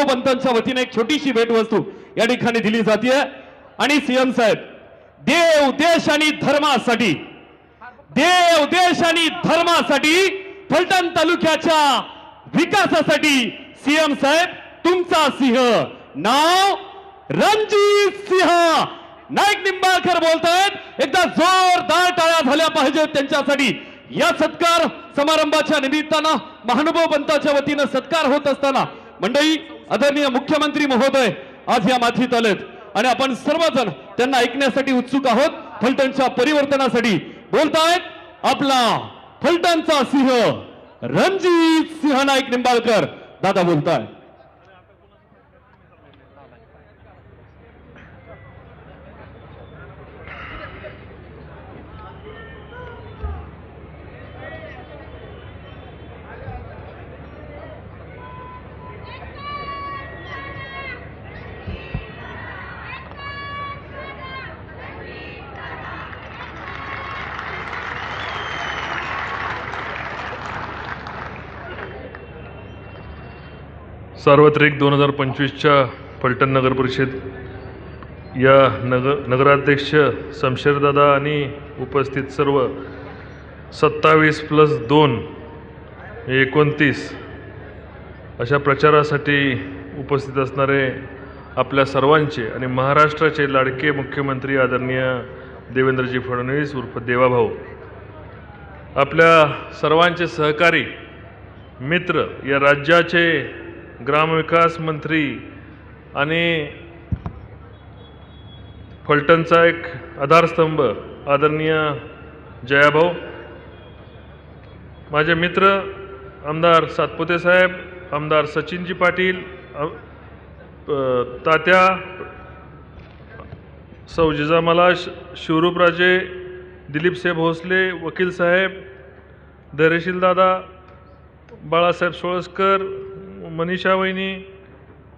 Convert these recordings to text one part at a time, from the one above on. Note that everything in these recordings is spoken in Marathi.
पंतांच्या वतीने एक छोटीशी भेटवस्तू या ठिकाणी दिली जाते आणि सीएम साहेब देव देश आणि धर्मासाठी देव देश आणि धर्मासाठी फलटण तालुक्याच्या विकासासाठी सीएम साहेब तुमचा सिंह नाव रणजित सिंह नाईक निंबाळकर बोलतायत। एकदा जोरदार टाळ्या झाल्या पाहिजेत त्यांच्यासाठी। या सत्कार समारंभाच्या निमित्तानं महानुभव पंताच्या वतीने सत्कार होत असताना मंडळी आदरणीय मुख्यमंत्री महोदय आज या माथीत आलेत आणि आपण सर्वजण त्यांना ऐकण्यासाठी उत्सुक आहोत। फलटणच्या परिवर्तनासाठी बोलतायत आपला फलटणचा सिंह रणजित सिंह नाईक निंबाळकर दादा बोलतायत। सार्वत्रिक 2025च्या फलटण नगर परिषद या नगराध्यक्ष शमशेरदादा आणि उपस्थित सर्व 27+2 29 अशा प्रचारासाठी उपस्थित असणारे आपल्या सर्वांचे आणि महाराष्ट्राचे लाडके मुख्यमंत्री आदरणीय देवेंद्रजी फडणवीस उर्फ देवाभाऊ, आपल्या सर्वांचे सहकारी मित्र, या राज्याचे ग्रामविकास मंत्री आणि फलटणचा एक आधारस्तंभ आदरणीय जयाभाऊ, माझे मित्र आमदार सातपुते साहेब, आमदार सचिनजी पाटील, तात्या सौ जिजामाला, शिवरूपराजे, दिलीपसाहेब भोसले, वकील साहेब, धैर्यशील दादा, बाळासाहेब सोळसकर, मनीषा वहिनी,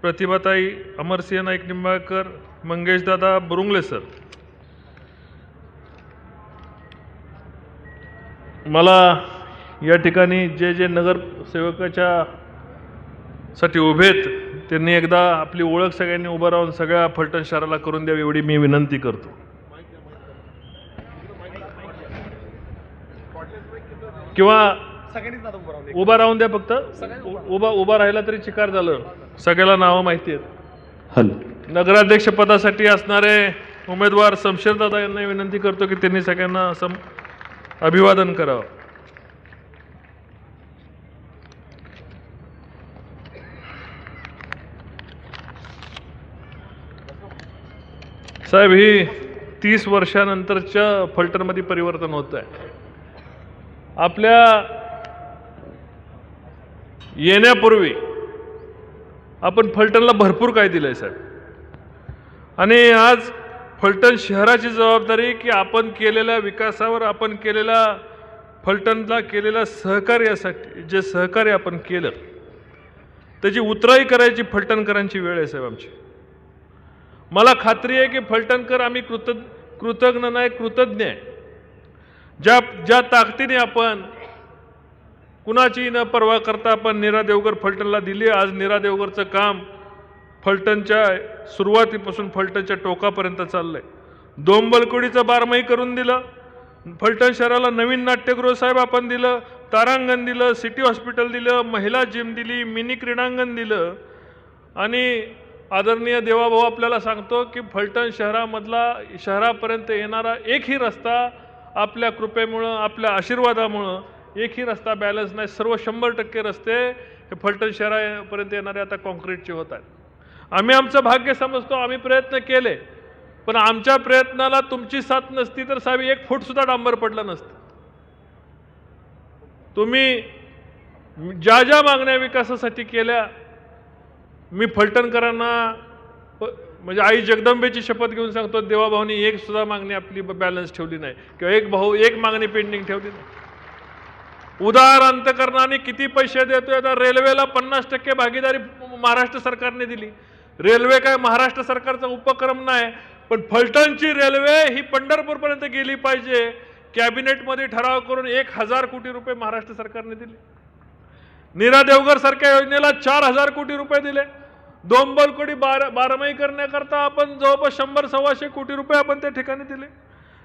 प्रतिभाताई, अमरसिंह नाईक निंबाळकर, मंगेश दादा बुरुंगले सर, मला या ठिकाणी जे जे नगरसेवकाच्या साठी उभेत त्यांनी एकदा आपली ओळख सगळ्यांनी उभं राहून सगळ्या फलटण शहराला करून द्यावी एवढी मी विनंती करतो। किंवा उभा राहून द्या, फक्त उभा राहिला तरी चिकार झालं, सगळ्याला नावं माहिती आहेत। नगराध्यक्ष पदासाठी असणारे उमेदवार शमशेरदादा यांना विनंती करतो की त्यांनी सगळ्यांना अभिवादन करावं। साहेब, ही 30 वर्षानंतरच्या फलटणमध्ये परिवर्तन होत आहे। आपल्या येण्यापूर्वी आपण फलटणला भरपूर काय दिलंय साहेब, आणि आज फलटण शहराची जबाबदारी की आपण केलेल्या विकासावर, आपण केलेल्या फलटणला केलेल्या सहकार्यासाठी जे सहकार्य आपण केलं त्याची उतराई करायची फलटणकरांची वेळ आहे साहेब आमची। मला खात्री आहे की फलटणकर आम्ही कृतज्ञ नाही, कृतज्ञ आहे। ज्या ताकदीने आपण कुणाची न पर्वा करता आपण नीरा देवकर फलटणला दिली। आज नीरा देवकरचं काम फलटणच्या सुरुवातीपासून फलटणच्या टोकापर्यंत चाललंय। दोंबलकोडीचं बारमाही करून दिलं, फलटण शहराला नवीन नाट्यगृह साहेब आपण दिलं, तारांगण दिलं, सिटी हॉस्पिटल दिलं, महिला जिम दिली, मिनी क्रीडांगण दिलं, आणि आदरणीय देवाभाऊ आपल्याला सांगतो की फलटण शहरामधला शहरापर्यंत येणारा एकही रस्ता आपल्या कृपेमुळं, आपल्या आशीर्वादामुळं एकही रस्ता बॅलन्स नाही, सर्व 100% रस्ते हे फलटण शहरापर्यंत येणारे आता कॉन्क्रीटचे होत आहेत। आम्ही आमचं भाग्य समजतो, आम्ही प्रयत्न केले, पण आमच्या प्रयत्नाला तुमची साथ नसती तर साहेब 1 फूट सुद्धा डांबर पडलं नसतं। तुम्ही ज्या ज्या मागण्या विकासासाठी केल्या, मी फलटणकरांना म्हणजे आई जगदंबेची शपथ घेऊन सांगतो, देवाभाऊनी एक सुद्धा मागणी आपली बॅलन्स ठेवली नाही किंवा एक मागणी पेंडिंग ठेवली नाही। उदार अंतकरणाने किती पैसे देतोय, आता रेल्वेला 50% भागीदारी महाराष्ट्र सरकारने दिली। रेल्वे काय महाराष्ट्र सरकारचा उपक्रम नाही, पण फलटणची रेल्वे ही पंढरपूरपर्यंत गेली पाहिजे, कॅबिनेटमध्ये ठराव करून 1000 कोटी रुपये महाराष्ट्र सरकारने दिले। नीरा देवकर सारख्या योजनेला 4000 कोटी रुपये दिले। डोंबलकोडी बारमाही करण्याकरता आपण जवळपास 100-125 कोटी रुपये आपण त्या ठिकाणी दिले.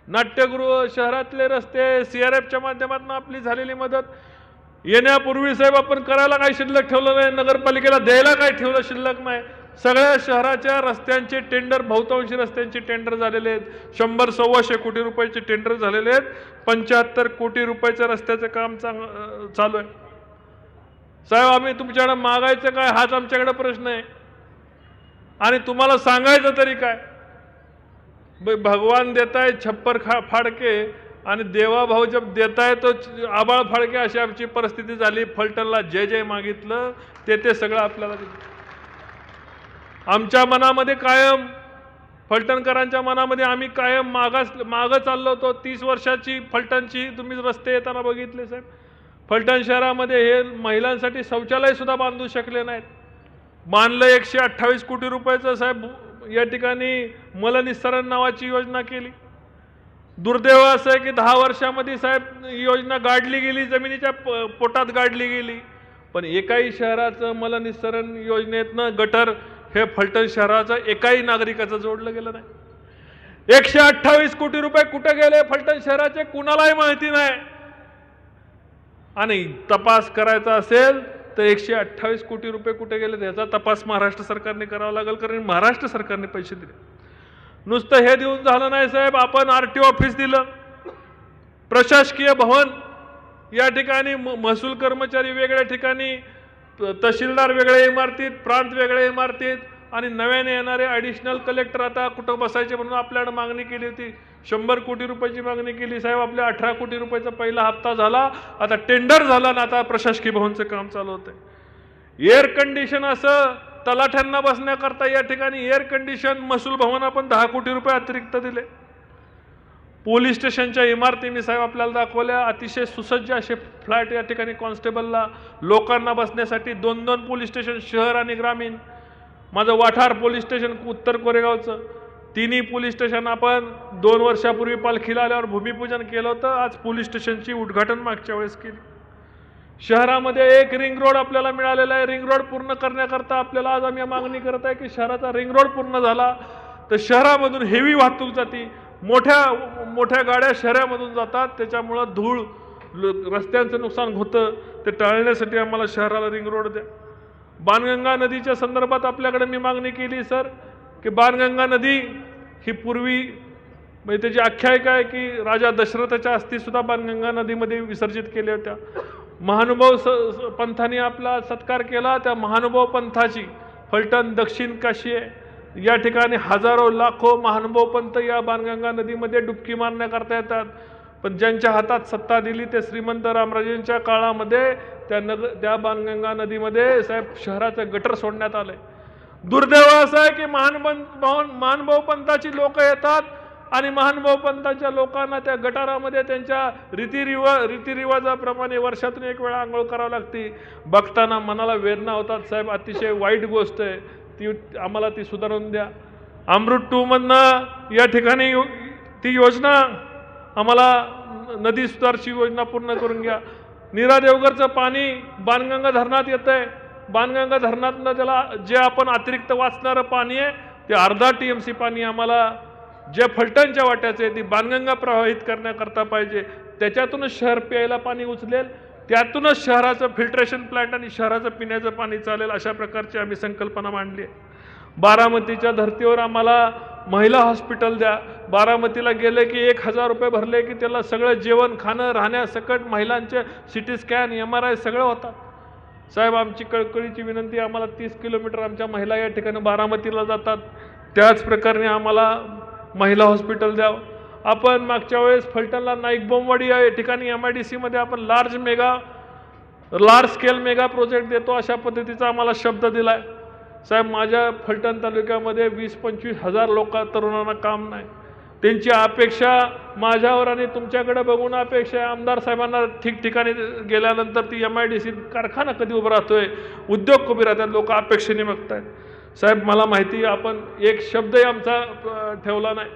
नाट्यगृह, शहरातले रस्ते, CRFच्या माध्यमातून आपली झालेली मदत. येण्यापूर्वी साहेब आपण करायला काही शिल्लक ठेवलं नाही, नगरपालिकेला द्यायला काही ठेवलं शिल्लक नाही. सगळ्या शहराच्या रस्त्यांचे टेंडर, बहुतांशी रस्त्यांचे टेंडर झालेले आहेत. 100-125 कोटी रुपयाचे टेंडर झालेले आहेत. 75 कोटी रुपयाचं रस्त्याचं काम चालू आहे. साहेब आम्ही तुमच्याकडे मागायचं काय हाच आमच्याकडे प्रश्न आहे. आणि तुम्हाला सांगायचं तरी काय, भगवान देताय छप्पर फाडके आणि देवाभाऊ जब देताय तो आबाळ फाडके, अशी आमची परिस्थिती झाली. फलटणला जे जे मागितलं ते सगळं आपल्याला दिलं. आमच्या मनामध्ये कायम, फलटणकरांच्या मनामध्ये आम्ही कायम मागं चाललो होतो. 30 वर्षाची फलटणची तुम्ही रस्ते येताना बघितले साहेब. फलटण शहरामध्ये हे महिलांसाठी शौचालय सुद्धा बांधू शकले नाहीत. बांधलं 128 कोटी रुपयाचं साहेब. या ठिकाणी मलनिस्सरण नावाची योजना केली. दुर्दैव असं आहे की 10 वर्षामध्ये साहेब योजना गाडली गेली, जमिनीच्या पोटात गाडली गेली. पण एकाही शहराचं मलनिस्सरण योजनेतनं गटर हे फलटण शहराचं एकाही नागरिकाचं जोडलं गेलं नाही. 128 कोटी रुपये कुठे गेले फलटण शहराचे कुणालाही माहिती नाही. आणि तपास करायचा असेल तर 128 कोटी रुपये कुठे गेले त्याचा तपास महाराष्ट्र सरकारने करावा लागेल, कारण महाराष्ट्र सरकारने पैसे दिले. नुसतं हे देऊन झालं नाही साहेब. आपण RTO ऑफिस दिलं, प्रशासकीय भवन या ठिकाणी, महसूल कर्मचारी वेगळ्या ठिकाणी, तहसीलदार वेगळ्या इमारतीत, प्रांत वेगळ्या इमारतीत, आणि नव्याने येणारे ॲडिशनल कलेक्टर आता कुठं बसायचे म्हणून आपल्याकडे मागणी केली होती. 100 कोटी रुपयाची मागणी केली साहेब. आपल्या 18 कोटी रुपयाचा पहिला हप्ता झाला. आता टेंडर झाला ना, आता प्रशासकीय भवनचं काम चालू होतंय. एअर कंडिशन असं तलाठ्यांना बसण्याकरता या ठिकाणी एअर कंडिशन महसूल भवन आपण 10 कोटी रुपये अतिरिक्त दिले. पोलीस स्टेशनच्या इमारती मी साहेब आपल्याला दाखवल्या. अतिशय सुसज्ज असे फ्लॅट या ठिकाणी कॉन्स्टेबलला, लोकांना बसण्यासाठी 2-2 पोलीस स्टेशन, शहर आणि ग्रामीण. माझं वाठार पोलीस स्टेशन उत्तर कोरेगावचं, तिन्ही पोलीस स्टेशन आपण 2 वर्षापूर्वी पालखीला आल्यावर भूमिपूजन केलं होतं. आज पोलीस स्टेशनची उद्घाटन मागच्या वेळेस केली. शहरामध्ये एक रिंग रोड आपल्याला मिळालेला आहे. रिंग रोड पूर्ण करण्याकरता आपल्याला आज आम्ही मागणी करत आहे की शहराचा रिंग रोड पूर्ण झाला तर शहरामधून हेवी वाहतूक जाती, मोठ्या गाड्या शहरामधून जातात, त्याच्यामुळं धूळ, रस्त्यांचं नुकसान होतं. ते टाळण्यासाठी आम्हाला शहराला रिंग रोड द्या. बाणगंगा नदीच्या संदर्भात आपल्याकडे मी मागणी केली सर, की बाणगंगा नदी ही पूर्वी म्हणजे त्याची आख्यायिका आहे की राजा दशरथाच्या अस्थीसुद्धा बाणगंगा नदीमध्ये विसर्जित केल्या होत्या. महानुभाव पंथाने आपला सत्कार केला. त्या महानुभाव पंथाची फलटण दक्षिण काशी आहे. या ठिकाणी हजारो लाखो महानुभाव पंथ या बाणगंगा नदीमध्ये डुबकी मारण्याकरता येतात. पण ज्यांच्या हातात सत्ता दिली ते श्रीमंत रामराजेंच्या काळामध्ये त्या बाणगंगा नदीमध्ये साहेब शहराचं गटर सोडण्यात आलंय. दुर्दैव असं आहे की महानुभाव पंथाची लोक येतात आणि महानुभाव पंथाच्या लोकांना त्या गटारामध्ये त्यांच्या रीतिरिवाजाप्रमाणे वर्षातून एक वेळा आंघोळ करावी लागते. बघताना मनाला वेदना होतात साहेब. अतिशय वाईट गोष्ट आहे ती. आम्हाला ती सुधारून द्या. अमृत 2 मधनं या ठिकाणी ती योजना आम्हाला नदी सुधारची योजना पूर्ण करून घ्या. नीरा देवगरचं पाणी बाणगंगा धरणात येतं आहे. बाणगंगा धरणातनं त्याला जे आपण अतिरिक्त वाचणारं पाणी आहे ते अर्धा TMC पाणी आम्हाला जे फलटणच्या वाट्याचे आहे ती बाणगंगा प्रवाहित करण्याकरता पाहिजे. त्याच्यातूनच शहर प्यायला पाणी उचलेल, त्यातूनच शहराचं फिल्ट्रेशन प्लांट आणि शहराचं पिण्याचं पाणी चालेल. अशा प्रकारची आम्ही संकल्पना मांडली आहे. बारामतीच्या धर्तीवर आम्हाला महिला हॉस्पिटल द्या. बारामतीला गेले की 1000 रुपये भरले की त्याला सगळं जेवण, खाणं, राहण्यासकट महिलांचे CT स्कॅन, MRI सगळं होतात. साहेब आमची कळकळीची विनंती, आम्हाला 30 किलोमीटर आमच्या महिला या ठिकाणी बारामतीला जातात. त्याच प्रकारे आम्हाला महिला हॉस्पिटल द्यावं. आपण मागच्या वेळेस फलटणला नाईक बोंबवाडी या ठिकाणी MIDC मध्ये आपण लार्ज स्केल मेगा प्रोजेक्ट देतो अशा पद्धतीचा आम्हाला शब्द दिलाय. साहेब माझ्या फलटण तालुक्यामध्ये 20-25 हजार तरुणांना काम नाही. त्यांची अपेक्षा माझ्यावर आणि तुमच्याकडे बघून अपेक्षा आहे. आमदार साहेबांना ठिकठिकाणी गेल्यानंतर ती MIDC कारखाना कधी उभा राहतोय, उद्योग कमी राहतात, लोक अपेक्षेने बघतायत. साहेब मला माहिती आपण एक शब्दही आमचा ठेवला नाही,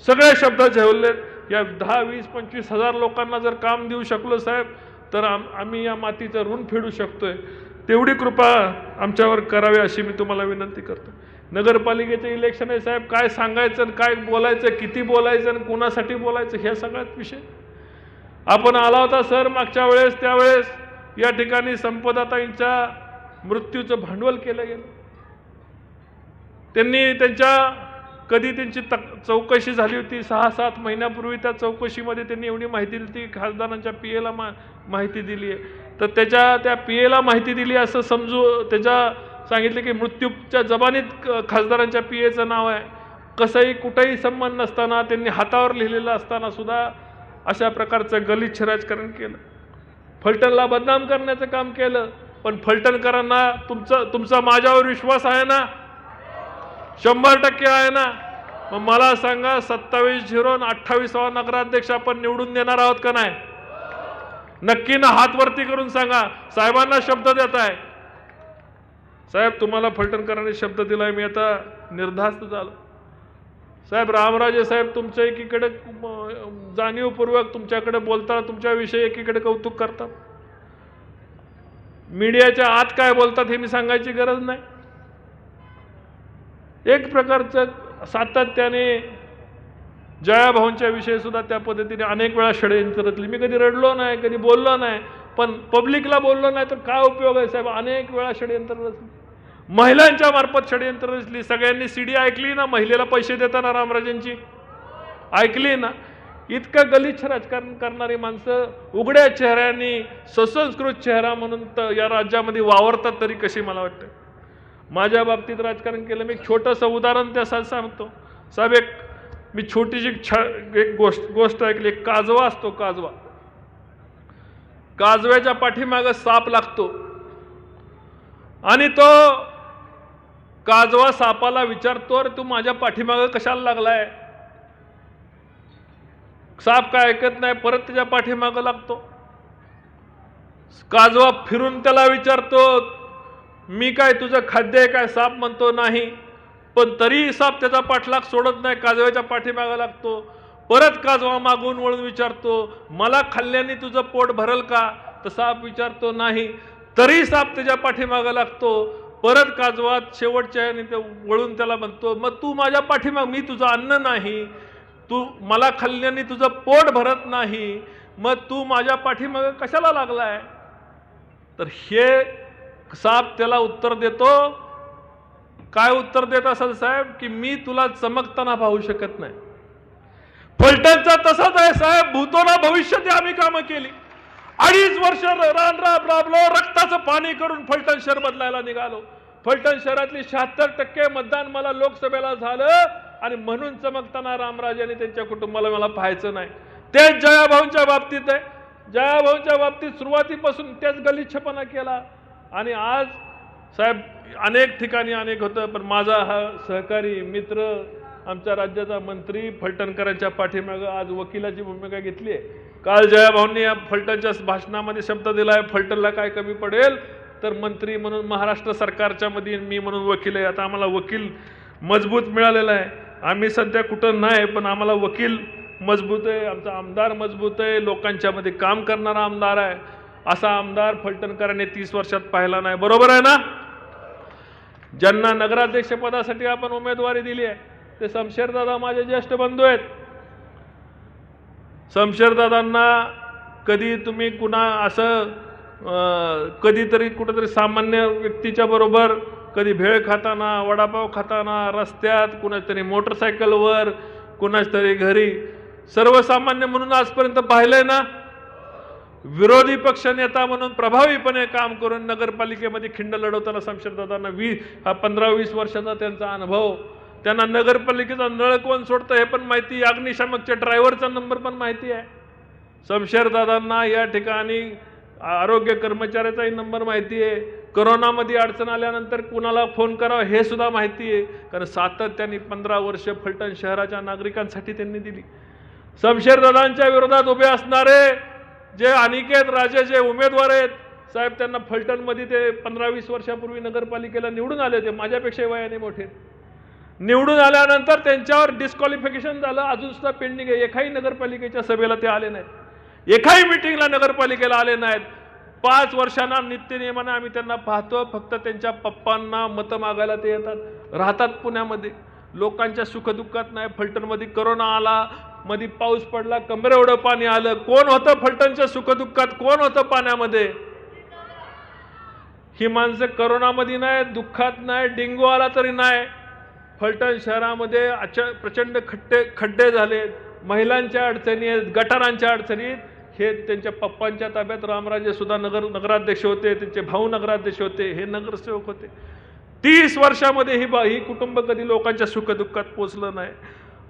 सगळे शब्द ठेवलेत. या 10-20-25 हजार लोकांना जर काम देऊ शकलो साहेब तर आम्ही या मातीचं ऋण फेडू शकतोय. तेवढी कृपा आमच्यावर करावी अशी मी तुम्हाला विनंती करतो. नगरपालिकेचे इलेक्शन आहे साहेब, काय सांगायचं आणि काय बोलायचं, किती बोलायचं आणि कुणासाठी बोलायचं, ह्या सगळ्यात विषय. आपण आला होता सर मागच्या वेळेस, त्यावेळेस या ठिकाणी संपदाताईंच्या मृत्यूचं भांडवल केलं गेलं. त्यांनी कधी त्यांची चौकशी झाली होती 6-7 महिन्यापूर्वी. त्या चौकशीमध्ये त्यांनी एवढी माहिती दिली की खासदारांच्या पीएला माहिती दिली आहे, तर त्या पीएला माहिती दिली असं समजू, सांगितलं की मृत्यूच्या जबानीत खासदारांच्या पीएचं नाव आहे. कसंही कुठेही संबंध नसताना, त्यांनी हातावर लिहिलेलं असताना सुद्धा अशा प्रकारचं गलिच्छ राजकारण केलं, फलटणला बदनाम करण्याचं काम केलं. पण फलटणकरांना तुमचा माझ्यावर विश्वास आहे ना? 100% आहे ना? मग मला सांगा, 27-0 आणि 28वा नगराध्यक्ष आपण निवडून देणार आहोत का नाही? नक्की ना, हात वरती करून सांगा. साहेबांना शब्द देत आहे साहेब, तुम्हाला फलटणकरांनी शब्द दिलाय. मी आता निर्धास्त झालो साहेब. रामराजे साहेब तुमच्या एकीकडे जाणीवपूर्वक तुमच्याकडे बोलताना तुमच्याविषयी एकीकडे कौतुक करतात, मीडियाच्या आत काय बोलतात हे मी सांगायची गरज नाही. एक प्रकारचं सातत्याने जयाभाऊंच्या विषयी सुद्धा त्या पद्धतीने अनेक वेळा षडयंत्र रचली. मी कधी रडलो नाही, कधी बोललो नाही, पण पब्लिकला बोललो नाही तर काय उपयोग आहे साहेब? अनेक वेळा षडयंत्र रचली, महिलांच्या मार्फत षडयंत्र रचली. सगळ्यांनी सीडी ऐकली ना, महिलेला पैसे देताना रामराजेंची ऐकली ना? इतकं गलिच्छ राजकारण करणारी माणसं उघड्या चेहऱ्यांनी, सुसंस्कृत चेहरा म्हणून या राज्यामध्ये वावरतात तरी कशी, मला वाटतं. माझ्या बाबतीत राजकारण केलं. मी एक छोटंसं उदाहरण त्यासाठी सांगतो साहेब. मी छोटीशी एक गोष्ट ऐकली. एक काजवा असतो, काजव्याच्या पाठीमागं साप लागतो आणि तो काजवा सापाला विचारतो, अरे तू माझ्या पाठीमागं कशाला लागलाय? साप काय ऐकत नाही, परत त्याच्या पाठीमागं लागतो. काजवा फिरून त्याला विचारतो, मी काय तुझं खाद्य आहे काय? साप म्हणतो नाही, पण तरी साप त्याचा पाठलाग सोडत नाही, काजव्याच्या पाठीमागं लागतो. परत काजवा मागून वळून विचारतो, मला खाल्ल्याने तुझं पोट भरल का? तर साप विचारतो नाही, तरी साप त्याच्या पाठीमागं लागतो. परत काजवा शेवटच्या ह्याने ते वळून त्याला म्हणतो, मग तू माझ्या पाठीमाग, मी तुझं अन्न नाही, तू मला खाल्ल्याने तुझं पोट भरत नाही, मग तू माझ्या पाठीमागं कशाला लागलाय? तर हे साप त्याला उत्तर देतो, काय उत्तर देत असेल साहेब, की मी तुला चमकताना पाहू शकत नाही. फलटणचा तसाच आहे साहेब. भूतोना भविष्यात आम्ही कामं केली. 2.5 वर्ष रानराब राबलो, रक्ताचं पाणी करून फलटण शहर बदलायला निघालो. फलटण शहरातली 76% मतदान मला लोकसभेला झालं आणि म्हणून चमकताना रामराजे आणि त्यांच्या कुटुंबाला मला पाहायचं नाही. तेच जयाभाऊंच्या बाबतीत आहे. जयाभाऊंच्या बाबतीत सुरुवातीपासून तेच गलिच्छपणा केला आणि आज साहेब अनेक ठिकाणी अनेक होतं, पण माझा हा सहकारी मित्र, आमच्या राज्याचा मंत्री फलटणकरांच्या पाठीमागं आज वकिलाची भूमिका घेतली आहे. काल जयाभाऊंनी या फलटणच्या भाषणामध्ये शब्द दिला आहे, फलटणला काय कमी पडेल तर मंत्री म्हणून महाराष्ट्र सरकारच्या मध्ये मी म्हणून वकील आहे. आता आम्हाला वकील मजबूत मिळालेला आहे. आम्ही सध्या कुठं नाही, पण आम्हाला वकील मजबूत आहे, आमचा आमदार मजबूत आहे, लोकांच्या मध्ये काम करणारा आमदार आहे. असा आमदार फलटणकरांनी 30 वर्षात पाहिला नाही. बरोबर आहे ना? ज्यांना नगराध्यक्षपदासाठी आपण उमेदवारी दिली आहे ते शमशेरदादा माझे ज्येष्ठ बंधू आहेत. शमशेरदादांना कधी तुम्ही कधीतरी कुठेतरी सामान्य व्यक्तीच्या बरोबर, कधी भेळ खाताना, वडापाव खाताना, रस्त्यात, कुणाच तरी मोटरसायकलवर, कुणाच तरी घरी, सर्वसामान्य म्हणून आजपर्यंत पाहिलंय ना? विरोधी पक्ष नेता म्हणून प्रभावीपणे काम करून नगरपालिकेमध्ये खिंड लढवताना शमशेरदादांना 15-20 वर्षाचा त्यांचा अनुभव. त्यांना नगरपालिकेचा नळ कोण सोडतं हे पण माहिती, अग्निशामकच्या ड्रायव्हरचा नंबर पण माहिती आहे. शमशेरदादांना या ठिकाणी आरोग्य कर्मचाऱ्याचाही नंबर माहिती आहे. कोरोनामध्ये अडचण आल्यानंतर कुणाला फोन करावा हे सुद्धा माहिती आहे, कारण सातत्याने 15 वर्ष फलटण शहराच्या नागरिकांसाठी त्यांनी दिली. शमशेरदादांच्या विरोधात उभे असणारे जे अनिकेत राजे जे उमेदवार आहेत साहेब, त्यांना फलटणमध्ये ते 15-20 वर्षापूर्वी नगरपालिकेला निवडून आले होते, माझ्यापेक्षा वयाने मोठे. निवडून आल्यानंतर त्यांच्यावर डिस्क्वालिफिकेशन झालं, अजून सुद्धा पेंडिंग आहे. एकाही नगरपालिकेच्या सभेला ते आले नाहीत, एकाही मिटिंगला नगरपालिकेला आले नाहीत. 5 वर्षांना नित्यनियमाने आम्ही त्यांना पाहतो. फक्त त्यांच्या पप्पांना मतं मागायला ते येतात, राहतात पुण्यामध्ये, लोकांच्या सुखदुःखात नाही. फलटणमध्ये करोना आला, मध्ये पाऊस पडला, कमरेएवढं पाणी आलं. कोण होतं फलटणच्या सुखदुःखात? कोण होतं पाण्यामध्ये? ही माणसं करोनामध्ये नाही, दुःखात नाही, डेंग्यू आला तरी नाही. फलटण शहरामध्ये प्रचंड खड्डे झाले, महिलांच्या अडचणी आहेत, गटारांच्या अडचणी आहेत. हे त्यांच्या पप्पांच्या ताब्यात. रामराजे सुद्धा नगराध्यक्ष होते, त्यांचे भाऊ नगराध्यक्ष होते, हे नगरसेवक होते. 30 वर्षामध्ये ही कुटुंब कधी लोकांच्या सुखदुःखात पोचलं नाही.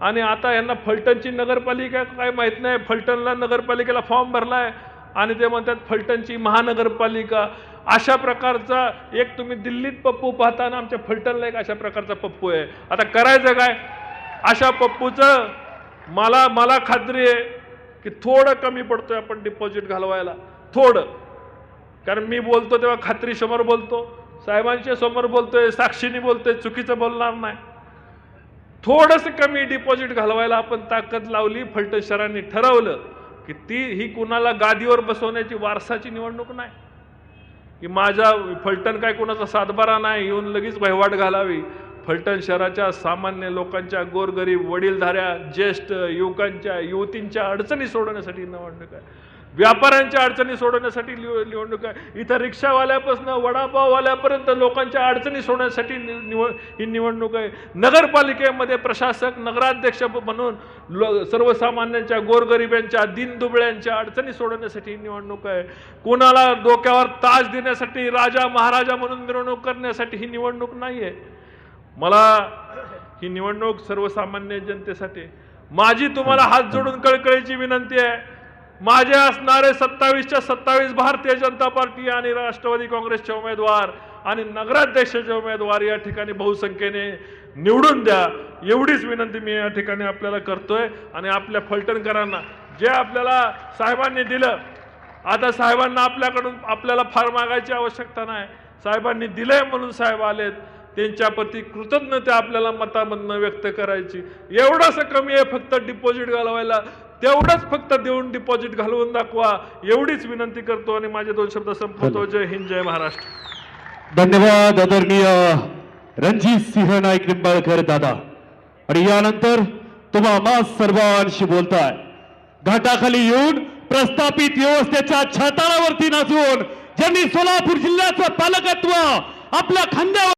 आणि आता यांना फलटणची नगरपालिका काय माहीत नाही. फलटणला नगरपालिकेला फॉर्म भरलाय आणि ते म्हणतात फलटणची महानगरपालिका. अशा प्रकारचा एक तुम्ही दिल्लीत पप्पू पाहताना आमच्या फलटणला एक अशा प्रकारचा पप्पू आहे. आता करायचं काय? अशा पप्पूचं मला खात्री आहे की थोडं कमी पडतोय आपण डिपॉझिट घालवायला, थोडं. कारण मी बोलतो तेव्हा खात्रीसमोर बोलतो, साहेबांच्या समोर बोलतोय, साक्षीने बोलतोय, चुकीचं बोलणार नाही. थोडंसं कमी डिपॉझिट घालवायला आपण ताकद लावली. फलटण शहरांनी ठरवलं की ही कुणाला गादीवर बसवण्याची वारसाची निवडणूक नाही, की माझा फलटण काय कोणाचा सातबारा नाही येऊन लगेच वहिवाट घालावी. फलटण शहराच्या सामान्य लोकांच्या, गोरगरीब, वडीलधाऱ्या, ज्येष्ठ युवकांच्या, युवतींच्या अडचणी सोडवण्यासाठी निवडणूक आहे. व्यापाऱ्यांच्या अडचणी सोडवण्यासाठी निवडणूक आहे. इथं रिक्षावाल्यापासून वडापाववाल्यापर्यंत लोकांच्या अडचणी सोडवण्यासाठी ही निवडणूक आहे. नगरपालिकेमध्ये प्रशासक, नगराध्यक्ष म्हणून सर्वसामान्यांच्या, गोरगरिबांच्या, दीनदुबळ्यांच्या अडचणी सोडवण्यासाठी ही निवडणूक आहे. कोणाला डोक्यावर ताज देण्यासाठी, राजा महाराजा म्हणून मिरवणूक करण्यासाठी ही निवडणूक नाही आहे. मला ही निवडणूक सर्वसामान्य जनतेसाठी. माझी तुम्हाला हात जोडून कळकळीची विनंती आहे, माझे असणारे 27च्या 27 भारतीय जनता पार्टी आणि राष्ट्रवादी काँग्रेसचे उमेदवार आणि नगराध्यक्षाचे उमेदवार या ठिकाणी बहुसंख्येने निवडून द्या, एवढीच विनंती मी या ठिकाणी आपल्याला करतोय. आणि आपल्या फलटणकरांना जे आपल्याला साहेबांनी दिलं, आता साहेबांना आपल्याला फार मागायची आवश्यकता नाही. साहेबांनी दिलंय म्हणून साहेब आलेत, त्यांच्याप्रती कृतज्ञता आपल्याला मतामधनं व्यक्त करायची. एवढंसं कमी आहे फक्त डिपॉझिट घालवायला, तेवढंच फक्त देऊन डिपॉझिट घालवून दाखवा, एवढीच विनंती करतो आणि माझे 2 शब्द संपवतो. जय हिंद, जय महाराष्ट्र. धन्यवाद आदरणीय रणजित सिंह नाईक निंबाळकर दादा. आणि यानंतर तुम्हा सर्वांशी बोलताय घाटाखाली येऊन प्रस्थापित व्यवस्थेच्या छतावरती नाचून ज्यांनी सोलापूर जिल्ह्याचं पालकत्व आपल्या खांद्यावर